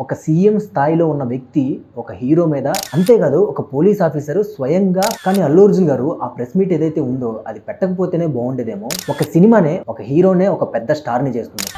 ఒక సీఎం స్థాయిలో ఉన్న వ్యక్తి ఒక హీరో మీద, అంతేకాదు ఒక పోలీస్ ఆఫీసర్ స్వయంగా. కానీ అల్లు అర్జున్ గారు ఆ ప్రెస్ మీట్ ఏదైతే ఉందో అది పెట్టకపోతేనే బాగుండేదేమో. ఒక సినిమానే, ఒక హీరోనే ఒక పెద్ద స్టార్ ని చేస్తుంది.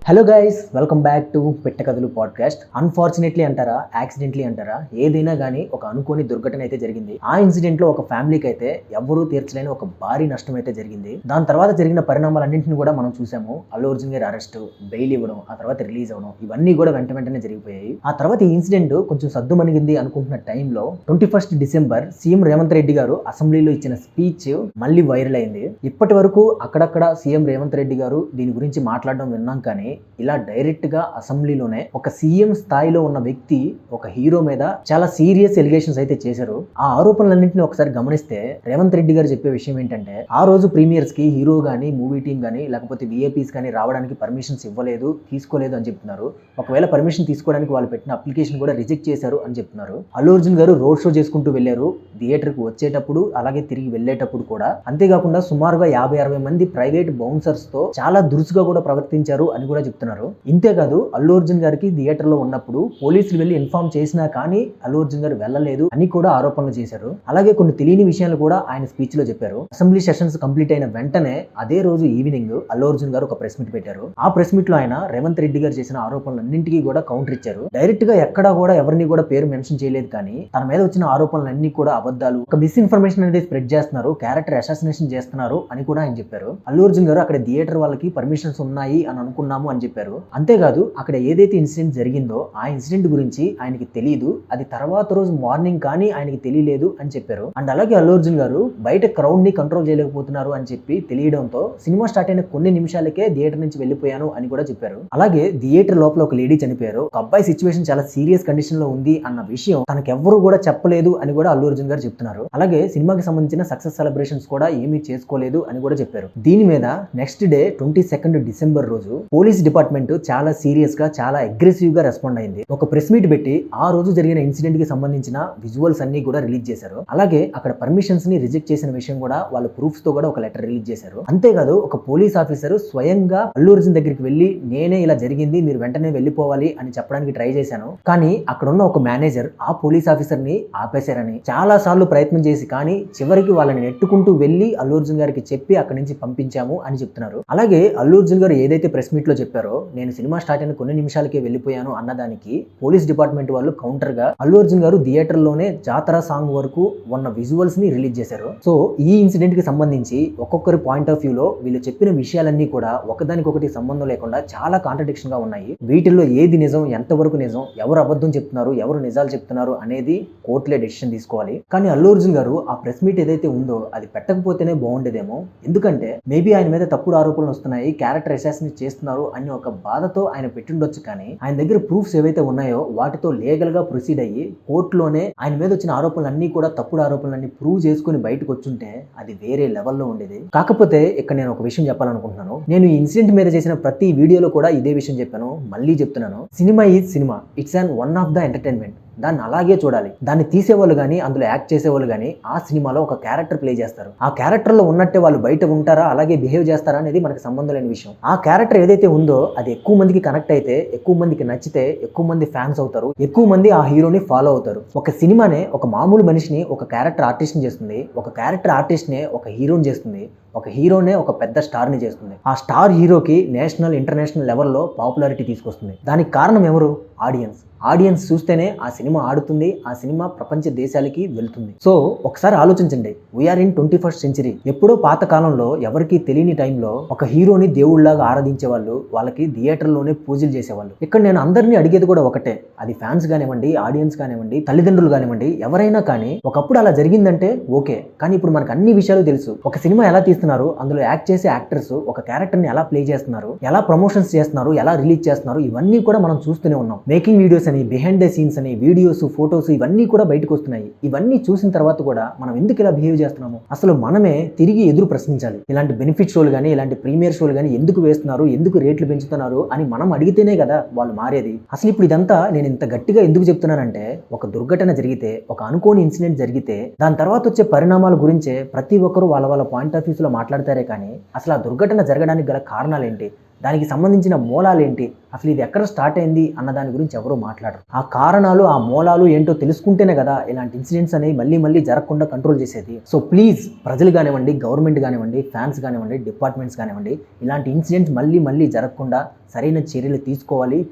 Hello guys, welcome back to పెట్టకథలు పాడ్కాస్ట్. అన్ఫార్చునేట్లీ అంటారా, యాక్సిడెంట్లీ అంటారా, ఏదైనా కానీ ఒక అనుకోని దుర్ఘటన అయితే జరిగింది. ఆ ఇన్సిడెంట్ లో ఒక ఫ్యామిలీకి అయితే ఎవ్వరూ తీర్చలేని ఒక భారీ నష్టం అయితే జరిగింది. దాని తర్వాత జరిగిన పరిణామాలన్నింటినీ కూడా మనం చూసాము. అల్లు అర్జున్ గారి అరెస్ట్, బెయిల్ ఇవ్వడం, ఆ తర్వాత రిలీజ్ అవ్వడం, ఇవన్నీ కూడా వెంటనే జరిగిపోయాయి. ఆ తర్వాత ఈ ఇన్సిడెంట్ కొంచెం సద్దుమణిగింది అనుకుంటున్న టైంలో 21 డిసెంబర్ సీఎం రేవంత్ రెడ్డి గారు అసెంబ్లీలో ఇచ్చిన స్పీచ్ మళ్ళీ వైరల్ అయింది. ఇప్పటి వరకు అక్కడక్కడ సీఎం రేవంత్ రెడ్డి గారు దీని గురించి మాట్లాడడం విన్నాం, కానీ ఇలా డైరెక్ట్ గా అసెంబ్లీలోనే ఒక సీఎం స్థాయిలో ఉన్న వ్యక్తి ఒక హీరో మీద చాలా సీరియస్ ఎలిగేషన్స్ అయితే చేశారు. ఆ ఆరోపణలన్నింటినీ ఒకసారి గమనిస్తే రేవంత్ రెడ్డి గారు చెప్పే విషయం ఏంటంటే, ఆ రోజు ప్రీమియర్స్ కి హీరో గానీ, మూవీ టీం గానీ, లేకపోతే విఐపీస్ కానీ రావడానికి పర్మిషన్స్ ఇవ్వలేదు, తీసుకోలేదు అని చెప్తున్నారు. ఒకవేళ పర్మిషన్ తీసుకోవడానికి వాళ్ళు పెట్టిన అప్లికేషన్ కూడా రిజెక్ట్ చేశారు అని చెప్తున్నారు. అల్లు అర్జున్ గారు రోడ్ షో చేసుకుంటూ వెళ్లారు థియేటర్ కు వచ్చేటప్పుడు, అలాగే తిరిగి వెళ్లేటప్పుడు కూడా. అంతేకాకుండా సుమారుగా 50-60 మంది ప్రైవేట్ బౌన్సర్స్ తో చాలా దురుసుగా కూడా ప్రవర్తించారు అని కూడా చెప్తున్నారు. ఇంతేకాదు అల్లు అర్జున్ గారికి థియేటర్ లో ఉన్నప్పుడు పోలీసులు వెళ్లి ఇన్ఫార్మ్ చేసినా కానీ అల్లు అర్జున్ గారు వెళ్ళలేదు అని కూడా ఆరోపణలు చేశారు. అలాగే కొన్ని తెలియని విషయాలు కూడా ఆయన స్పీచ్ లో చెప్పారు. అసెంబ్లీ సెషన్స్ కంప్లీట్ అయిన వెంటనే అదే రోజు ఈవినింగ్ అల్లు అర్జున్ గారు ఒక ప్రెస్ మీట్ పెట్టారు. ఆ ప్రెస్ మీట్ లో ఆయన రేవంత్ రెడ్డి గారు చేసిన ఆరోపణలన్నింటికీ కూడా కౌంటర్ ఇచ్చారు. డైరెక్ట్ గా ఎక్కడా కూడా ఎవరిని కూడా పేరు మెన్షన్ చేయలేదు, కానీ తన మీద వచ్చిన ఆరోపణలన్నీ కూడా అబద్ధాలు, ఒక మిస్ఇన్ఫర్మేషన్ అనేది స్ప్రెడ్ చేస్తున్నారు, క్యారెక్టర్ అసాసినేషన్ చేస్తున్నారు అని కూడా ఆయన చెప్పారు. అల్లు అర్జున్ గారు అక్కడ థియేటర్ వాళ్ళకి పర్మిషన్స్ ఉన్నాయి అని అనుకున్నాము అని చెప్పారు. అంతేకాదు అక్కడ ఏదైతే ఇన్సిడెంట్ జరిగిందో ఆ ఇన్సిడెంట్ గురించి ఆయనకి తెలియదు, అది తర్వాత రోజు మార్నింగ్ కానీ ఆయనకి తెలియలేదు అని చెప్పారు. అండ్ అలాగే అల్లు అర్జున్ గారు బయట క్రౌడ్ ని కంట్రోల్ చేయలేకపోతున్నారు అని చెప్పి తెలియడంతో సినిమా స్టార్ట్ అయిన కొన్ని నిమిషాలకే థియేటర్ నుంచి వెళ్ళిపోయాను అని కూడా చెప్పారు. అలాగే థియేటర్ లోపల ఒక లేడీ చనిపోయారు, ఒక అబ్బాయి సిచ్యువేషన్ చాలా సీరియస్ కండిషన్ లో ఉంది అన్న విషయం తనకెవ్వరూ కూడా చెప్పలేదు అని కూడా అల్లు అర్జున్ గారు చెప్తున్నారు. అలాగే సినిమాకి సంబంధించిన సక్సెస్ సెలబ్రేషన్స్ కూడా ఏమీ చేసుకోలేదు అని కూడా చెప్పారు. దీని మీద నెక్స్ట్ డే 22 డిసెంబర్ రోజు పోలీస్ డిపార్ట్మెంట్ చాలా సీరియస్ గా, చాలా అగ్రెసివ్ గా రెస్పాండ్ అయింది. ఒక ప్రెస్ మీట్ పెట్టి ఆ రోజు జరిగిన ఇన్సిడెంట్ కి సంబంధించిన విజువల్స్ అన్ని కూడా రిలీజ్ చేశారు. అలాగే అక్కడ పర్మిషన్స్ ని రిజెక్ట్ చేసిన విషయం కూడా వాళ్ళ ప్రూఫ్స్ తో కూడా ఒక లెటర్ రిలీజ్ చేశారు. అంతేకాదు ఒక పోలీస్ ఆఫీసర్ స్వయంగా అల్లు అర్జున్ దగ్గరికి వెళ్లి, నేనే ఇలా జరిగింది, మీరు వెంటనే వెళ్ళిపోవాలి అని చెప్పడానికి ట్రై చేశాను, కానీ అక్కడ ఉన్న ఒక మేనేజర్ ఆ పోలీస్ ఆఫీసర్ ని ఆపేశారని, చాలా సార్లు ప్రయత్నం చేసి కానీ చివరికి వాళ్ళని నెట్టుకుంటూ వెళ్లి అల్లు అర్జున్ గారికి చెప్పి అక్కడి నుంచి పంపించాము అని చెప్తున్నారు. అలాగే అల్లు అర్జున్ గారు ఏదైతే ప్రెస్ మీట్ లో చెప్పారో, నేను సినిమా స్టార్ట్ అయిన కొన్ని నిమిషాలకే వెళ్ళిపోయాను అన్నదానికి పోలీస్ డిపార్ట్మెంట్ వాళ్ళు కౌంటర్ గా అల్లు అర్జున్ గారు థియేటర్ లోనే జాతర సాంగ్ వరకు ఉన్న విజువల్స్ ని రిలీజ్ చేశారు. సో ఈ ఇన్సిడెంట్ కి సంబంధించి ఒక్కొక్కరి పాయింట్ ఆఫ్ వ్యూ లో వీళ్ళు చెప్పిన విషయాలన్నీ కూడా ఒకదానికొకటి సంబంధం లేకుండా చాలా కాంట్రడిక్షన్ గా ఉన్నాయి. వీటిల్లో ఏది నిజం, ఎంతవరకు నిజం, ఎవరు అబద్ధం చెప్తున్నారు, ఎవరు నిజాలు చెప్తున్నారు అనేది కోర్టులే డెసిషన్ తీసుకోవాలి. కానీ అల్లు అర్జున్ గారు ఆ ప్రెస్ మీట్ ఏదైతే ఉందో అది పెట్టకపోతేనే బాగుండేదేమో. ఎందుకంటే మేబీ ఆయన మీద తప్పుడు ఆరోపణలు వస్తున్నాయి, క్యారెక్టర్ అసాసినేట్ చేస్తున్నారు అని ఒక బాధతో ఆయన పెట్టుండొచ్చు, కానీ ఆయన దగ్గర ప్రూఫ్స్ ఏవైతే ఉన్నాయో వాటితో లీగల్ గా ప్రొసీడ్ అయ్యి కోర్టులోనే ఆయన మీద వచ్చిన ఆరోపణలన్నీ కూడా తప్పుడు ఆరోపణలన్నీ ప్రూవ్ చేసుకుని బయటకు వచ్చుంటే అది వేరే లెవెల్లో ఉండేది. కాకపోతే ఇక్కడ నేను ఒక విషయం చెప్పాలనుకుంటున్నాను. నేను ఈ ఇన్సిడెంట్ మీద చేసిన ప్రతి వీడియోలో కూడా ఇదే విషయం చెప్పాను, మళ్ళీ చెప్తున్నాను. Cinema is cinema, it's an one of the entertainment. దాన్ని అలాగే చూడాలి. దాన్ని తీసేవాళ్ళు కానీ, అందులో యాక్ట్ చేసేవాళ్ళు కానీ ఆ సినిమాలో ఒక క్యారెక్టర్ ప్లే చేస్తారు. ఆ క్యారెక్టర్ లో ఉన్నట్టే వాళ్ళు బయట ఉంటారా, అలాగే బిహేవ్ చేస్తారా అనేది మనకి సంబంధం లేని విషయం. ఆ క్యారెక్టర్ ఏదైతే ఉందో అది ఎక్కువ మందికి కనెక్ట్ అయితే, ఎక్కువ మందికి నచ్చితే, ఎక్కువ మంది ఫ్యాన్స్ అవుతారు, ఎక్కువ మంది ఆ హీరోని ఫాలో అవుతారు. ఒక సినిమానే ఒక మామూలు మనిషిని ఒక క్యారెక్టర్ ఆర్టిస్ట్ ని చేస్తుంది, ఒక క్యారెక్టర్ ఆర్టిస్ట్ నే ఒక హీరోని చేస్తుంది, ఒక హీరోనే ఒక పెద్ద స్టార్ ని చేస్తుంది. ఆ స్టార్ హీరోకి నేషనల్, ఇంటర్నేషనల్ లెవెల్లో పాపులారిటీ తీసుకొస్తుంది. దానికి కారణం ఎవరు? ఆడియన్స్. ఆడియన్స్ చూస్తేనే ఆ సినిమా ఆడుతుంది, ఆ సినిమా ప్రపంచ దేశాలకి వెళ్తుంది. సో ఒకసారి ఆలోచించండి, వీఆర్ ఇన్ 21st సెంచరీ. ఎప్పుడో పాత కాలంలో ఎవరికి తెలియని టైంలో ఒక హీరోని దేవుళ్లాగా ఆరాధించే వాళ్ళు, వాళ్ళకి థియేటర్లోనే పూజలు చేసేవాళ్ళు. ఇక్కడ నేను అందరినీ అడిగేది కూడా ఒకటే, అది ఫ్యాన్స్ కానివ్వండి, ఆడియన్స్ కానివ్వండి, తల్లిదండ్రులు కానివ్వండి, ఎవరైనా కానీ ఒకప్పుడు అలా జరిగిందంటే ఓకే, కానీ ఇప్పుడు మనకు అన్ని విషయాలు తెలుసు. ఒక సినిమా ఎలా తీస్తున్నారు, అందులో యాక్ట్ చేసే యాక్టర్స్ ఒక క్యారెక్టర్ ని ఎలా ప్లే చేస్తున్నారు, ఎలా ప్రమోషన్స్ చేస్తున్నారు, ఎలా రిలీజ్ చేస్తున్నారు, ఇవన్నీ కూడా మనం చూస్తూనే ఉన్నాం. మేకింగ్ వీడియోస్ అని, బిహైండ్ ద సీన్స్ అని, వీడియోస్, ఫోటోస్ ఇవన్నీ కూడా బయటకు వస్తున్నాయి. ఇవన్నీ చూసిన తర్వాత కూడా మనం ఎందుకు ఇలా బిహేవ్ చేస్తున్నాము? అసలు మనమే తిరిగి ఎదురు ప్రశ్నించాలి. ఇలాంటి బెనిఫిట్ షోలు కానీ, ఇలాంటి ప్రీమియర్ షోలు కానీ ఎందుకు వేస్తున్నారు, ఎందుకు రేట్లు పెంచుతున్నారు అని మనం అడిగితేనే కదా వాళ్ళు మారేది. అసలు ఇప్పుడు ఇదంతా నేను ఇంత గట్టిగా ఎందుకు చెప్తున్నానంటే, ఒక దుర్ఘటన జరిగితే, ఒక అనుకోని ఇన్సిడెంట్ జరిగితే దాని తర్వాత వచ్చే పరిణామాల గురించే ప్రతి ఒక్కరు వాళ్ళ వాళ్ళ పాయింట్ ఆఫ్ వ్యూస్ లో మాట్లాడతారే కానీ అసలు ఆ దుర్ఘటన జరగడానికి గల కారణాలు ఏంటి, దానికి సంబంధించిన మూలాలు ఏంటి, అసలు ఇది ఎక్కడ స్టార్ట్ అయింది అన్న దాని గురించి ఎవరూ మాట్లాడరు. ఆ కారణాలు ఆ మూలాలు ఏంటో తెలుసుకుంటేనే కదా ఇలాంటి ఇన్సిడెంట్స్ అనేవి మళ్ళీ జరగకుండా కంట్రోల్ చేసేది. సో ప్లీజ్ ప్రజలు కానివ్వండి, గవర్నమెంట్ కానివ్వండి, ఫ్యాన్స్ కానివ్వండి, డిపార్ట్మెంట్స్ కానివ్వండి, ఇలాంటి ఇన్సిడెంట్స్ మళ్ళీ జరగకుండా సరైన చర్యలు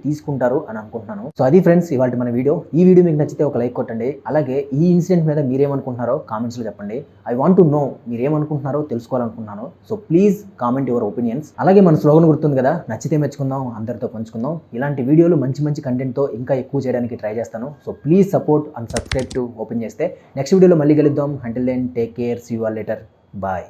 తీసుకుంటారు అని అనుకుంటున్నాను. సో అది ఫ్రెండ్స్ ఇవాళ మన వీడియో. ఈ వీడియో మీకు నచ్చితే ఒక లైక్ కొట్టండి. అలాగే ఈ ఇన్సిడెంట్ మీద మీరేమనుకుంటున్నారో కామెంట్స్లో చెప్పండి. ఐ వాంట్ టు నో మీరేమనుకుంటున్నారో తెలుసుకోవాలనుకుంటున్నాను. So please comment your opinions. అలాగే మన స్లోగన్ గుర్తుంది కదా, నచ్చితే మెచ్చుకుందాం, అందరితో పంచుకుందాం. ఇలాంటి వీడియోలు మంచి కంటెంట్తో ఇంకా ఎక్కువ చేయడానికి ట్రై చేస్తాను. So please support and subscribe to open చేస్తే నెక్స్ట్ వీడియోలో మళ్ళీ కలుద్దాం. Until then take care, see you all later, bye.